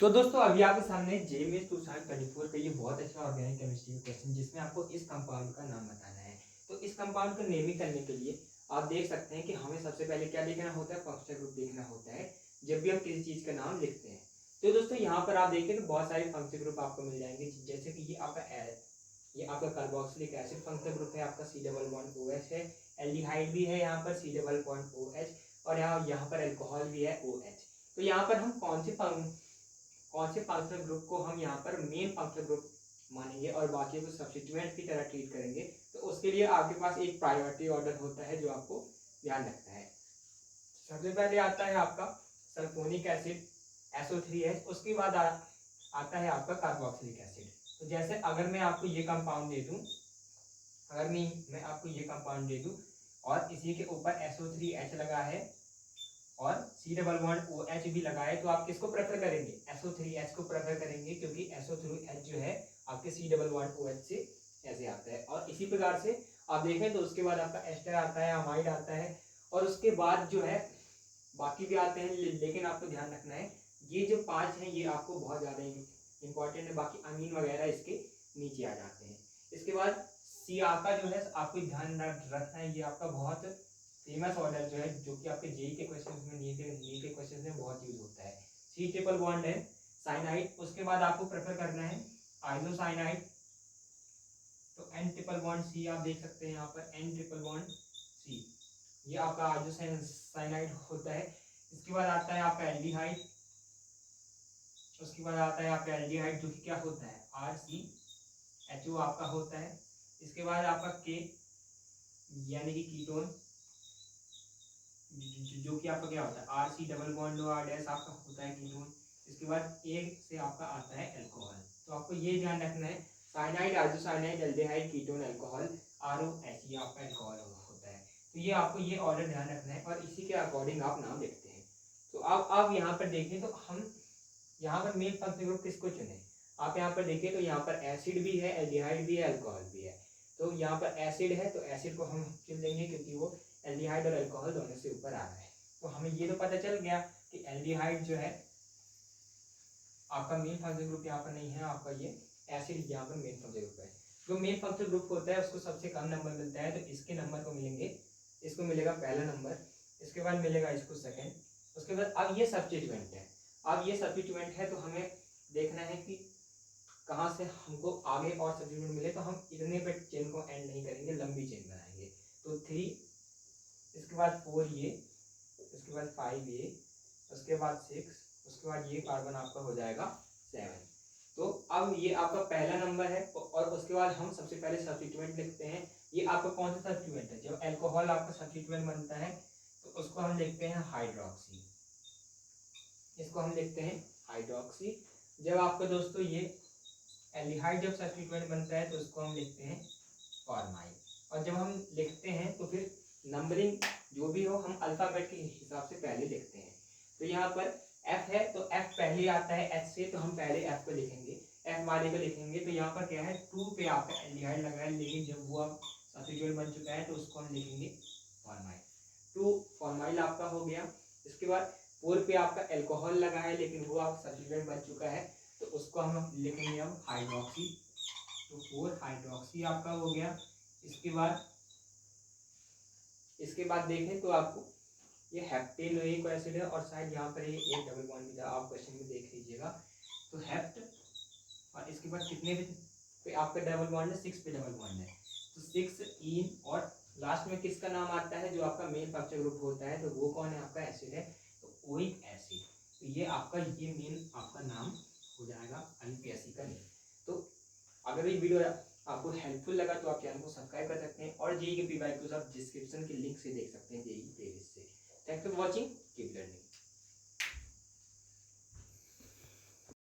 तो दोस्तों अभी आपके सामने जेईई 2024 का ये बहुत अच्छा ऑर्गेनिक केमिस्ट्री का क्वेश्चन जिसमें आपको इस कंपाउंड का नाम बताना है। तो इस कंपाउंड को नेमिंग करने के लिए आप देख सकते हैं कि हमें सबसे पहले क्या देखना होता है, फंक्शनल ग्रुप देखना होता है जब भी हम किसी चीज का नाम लिखते हैं। तो दोस्तों यहाँ पर आप देखें तो बहुत सारे फंक्शनल ग्रुप आपको मिल जाएंगे, जैसे कि ये आपका कार्बोक्सिलिक एसिड फंक्शनल ग्रुप है, आपका C डबल बॉन्ड OH है, एल्डिहाइड भी है यहाँ पर C डबल बॉन्ड OH, और यहाँ पर अल्कोहल भी है OH। तो यहाँ पर हम कौन से फंक्शनल ग्रुप को हम यहाँ पर मेन फंक्शनल ग्रुप मानेंगे और बाकी को सब्स्टिट्यूएंट की तरह ट्रीट करेंगे। तो उसके लिए आपके पास एक प्रायोरिटी ऑर्डर होता है जो आपको ध्यान रखना है। सबसे पहले आता है आपका सल्फोनिक एसिड SO3H, उसके बाद आता है आपका कार्बोक्सिलिक एसिड। तो जैसे अगर मैं आपको ये कंपाउंड दे दूं, और इसी के ऊपर SO3H लगा है और C डबल बॉन्ड OH भी लगा है, तो आप किसको प्रेफर करेंगे? SO3H को प्रेफर करेंगे, क्योंकि SO3H जो है आपके C डबल बॉन्ड OH से ऐसे आता है। और इसी प्रकार से आप देखें तो उसके बाद आपका एस्टर आता है, अमाइड आता है, और उसके बाद जो है बाकी भी आते हैं, लेकिन आपको ध्यान रखना है ये जो 5 हैं ये आपको बहुत ज़्यादा इंपॉर्टेंट है, बाकी अमीन वगैरह इसके नीचे आ जाते हैं। इसके बाद सी आपका जो है आपको ध्यान रखना है, ये आपका बहुत फेमस ऑर्डर जो है जो कि आपके जेई के क्वेश्चन में नीट के क्वेश्चन में बहुत यूज होता है। C ट्रिपल बॉन्ड है साइनाइड, उसके बाद आपको प्रेफर करना है आइसोसाइनाइड। तो N ट्रिपल बॉन्ड C आप देख सकते हैं यहाँ पर N ट्रिपल बॉन्ड C, ये आपका आइसोसाइनाइड होता है। इसके बाद आता है आपका एल्डिहाइड, जो कि क्या होता है RCHO आपका होता है। इसके बाद आपका K यानी कि कीटोन, जो कि आपका क्या होता है RC double bond R dash आपका होता है कीटोन। इसके बाद एक से आपका आता है अल्कोहल। तो आपको ये ध्यान रखना है cyanide, isocyanide, aldehyde, ketone, alcohol, ROH ये आपका अल्कोहल होता है। तो ये आपको ये ऑर्डर ध्यान रखना है और इसी के अकॉर्डिंग आप नाम लिखते हैं। तो आप यहाँ पर देखें तो हम यहाँ पर मेन फंक्शनल ग्रुप किसको चुने? आप यहाँ पर देखें तो यहाँ पर एसिड भी है, एल्डिहाइड भी है, अल्कोहल भी है। तो यहाँ पर एसिड है तो एसिड को हम चुन लेंगे, क्योंकि वो एल्डिहाइड और अल्कोहल दोनों से ऊपर आ रहा है। तो हमें ये तो पता चल गया कि एल्डिहाइड जो है आपका मेन फंक्शनल ग्रुप यहाँ पर नहीं है, आपका ये एसिड यहाँ पर मेन फंक्शनल ग्रुप है। जो मेन फंक्शनल ग्रुप होता है उसको सबसे कम नंबर मिलता है, तो इसके नंबर को मिलेंगे, इसको मिलेगा पहला नंबर, इसके बाद मिलेगा इसको सेकेंड, उसके बाद अब ये सब्स्टिट्यूएंट है। अब ये सब्स्टिट्यूएंट है तो हमें देखना है कि कहाँ से हमको आगे और सब्स्टिट्यूएंट मिले। तो हम इतने पे चेन को एंड नहीं करेंगे, लंबी चेन बनाएंगे। तो 3, इसके बाद 4 ये, उसके बाद 5 ये, उसके बाद 6, उसके बाद ये कार्बन आपका हो जाएगा 7। तो अब ये आपका पहला नंबर है और उसके बाद हम सबसे पहले सब्स्टिट्यूएंट लिखते हैं। ये आपका कौन सा सब्स्टिट्यूएंट है? जब अल्कोहल आपका सब्स्टिट्यूएंट बनता है तो उसको हम लिखते हैं हाइड्रोक्सी, इसको हम लिखते हैं हाइड्रोक्सी। जब आपका दोस्तों ये एल्डिहाइड जब सब्स्टिट्यूएंट बनता है तो उसको हम लिखते हैं फॉर्माइल। और जब हम लिखते हैं तो फिर नंबरिंग जो भी हो हम अल्फाबेट के हिसाब से पहले लिखते हैं। तो यहाँ पर F है तो F पहले आता है H से, तो हम पहले F को लिखेंगे, F वाले को लिखेंगे। तो यहाँ पर क्या है 2 पे आपका एल्डिहाइड लगा है, लेकिन जब वो अब सब्स्टिट्यूएंट बन चुका है तो उसको हम लिखेंगे फॉर्माइल। 2 फॉर्माइल आपका हो गया। इसके बाद 4 पे आपका एल्कोहल लगा है, लेकिन वो आप सब्स्टिट्यूएंट बन चुका है तो उसको हम लिखेंगे अब हाइड्रोक्सी। तो 4 हाइड्रोक्सी आपका हो गया। इसके बाद देखें तो आपको ये हेप्टेनोइक एसिड है और शायद यहाँ पर ये एक डबल बॉन्ड भी था, आप क्वेश्चन में देख लीजिएगा। तो हेप्ट, और इसके बाद कितने पे आपका डबल बॉन्ड है? 6 पे डबल बॉन्ड है। तो 6 इन, और लास्ट में किसका नाम आता है जो आपका मेन फंक्शनल ग्रुप होता है? तो वो कौन है? आपका एसिड है, तो ओइक एसिड। तो ये आपका ये मेन आपका नाम हो जाएगा अल्फेसी का नेम। तो अगर ये वीडियो आपको हेल्पफुल लगा तो आप चैनल को सब्सक्राइब कर सकते हैं और जेईई के प्री-वाइक्यूज आप डिस्क्रिप्शन के लिंक से देख सकते हैं जेईई प्लेलिस्ट से। Thanks for watching, keep learning.